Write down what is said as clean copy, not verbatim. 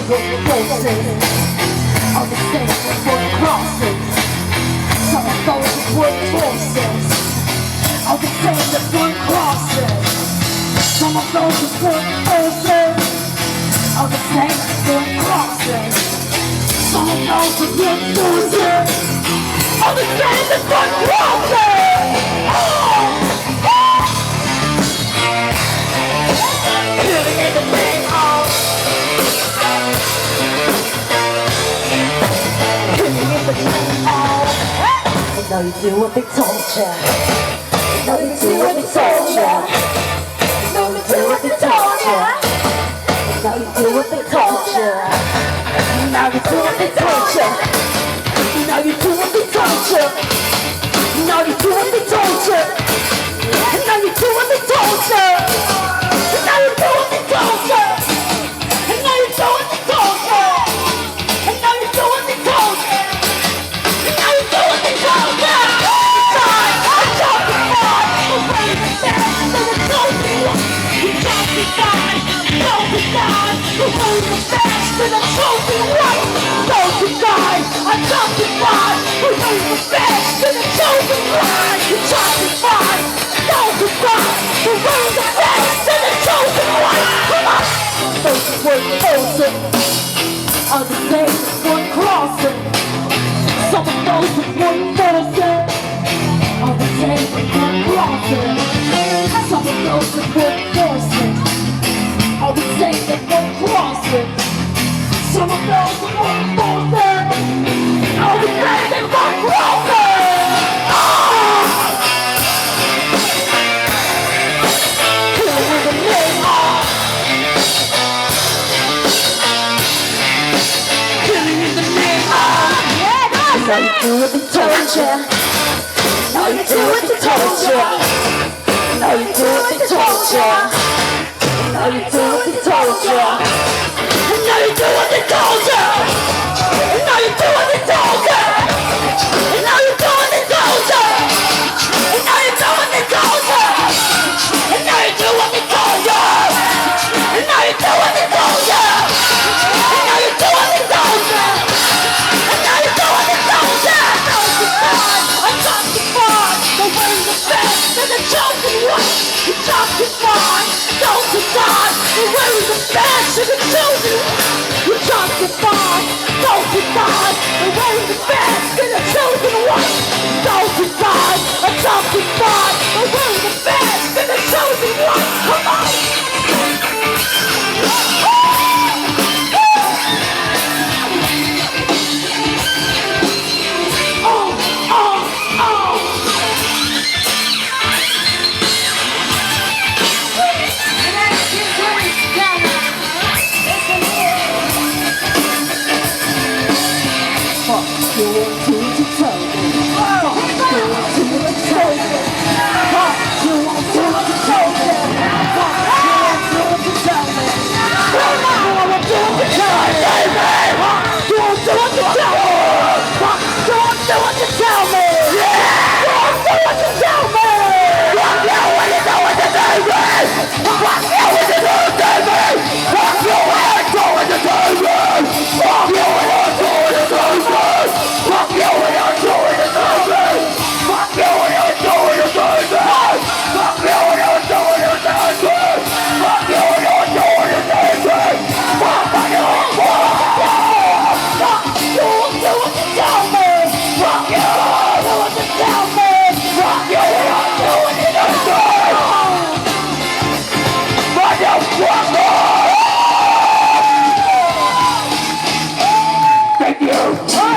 with voices on the stage before the crosses. Some of those with voices on the stage before the crosses. Some of those with voices on the stage before the crosses. Some of those with voices on the stage before the crosses. Living in the name of I know you do what they told ya. I know you do what they told ya. I know you do what they told ya. I know you do what they told ya. I know you do what they told ya. I know you do what they told ya. I know you do what they told ya. I know you do what they told ya. I know you do what they told ya. I know you do what they told ya. I know you do what they told ya. And I'm trophy white, those who died are justified. Who knows the best and the chosen line? You justified, those who died. Who knows the best and the chosen white? Come on! Those who were chosen are the same one crossing. Some of those who were chosen are the same one crossing. Some of those who were chosen are the same one crossing. Some of those who were forced are the same as one crossing. Killing in the name of. Killing in the name of. I know you do what they told ya. I know you do what they told ya. I know you do what they told ya. I know you do what they told ya. I know you do what they told ya. I know you do what they told ya. I know you do what they told ya. I know you do what they told ya. I know you do what they told ya. I know you do what they told ya. I know you do what they told ya. I know you do what they told ya. I'm justified. The way the best and the chosen one. You're justified. Those who died. The way the best and the chosen one. You're justified. Those who died. The way the best and the chosen one. Those who died are justified. The way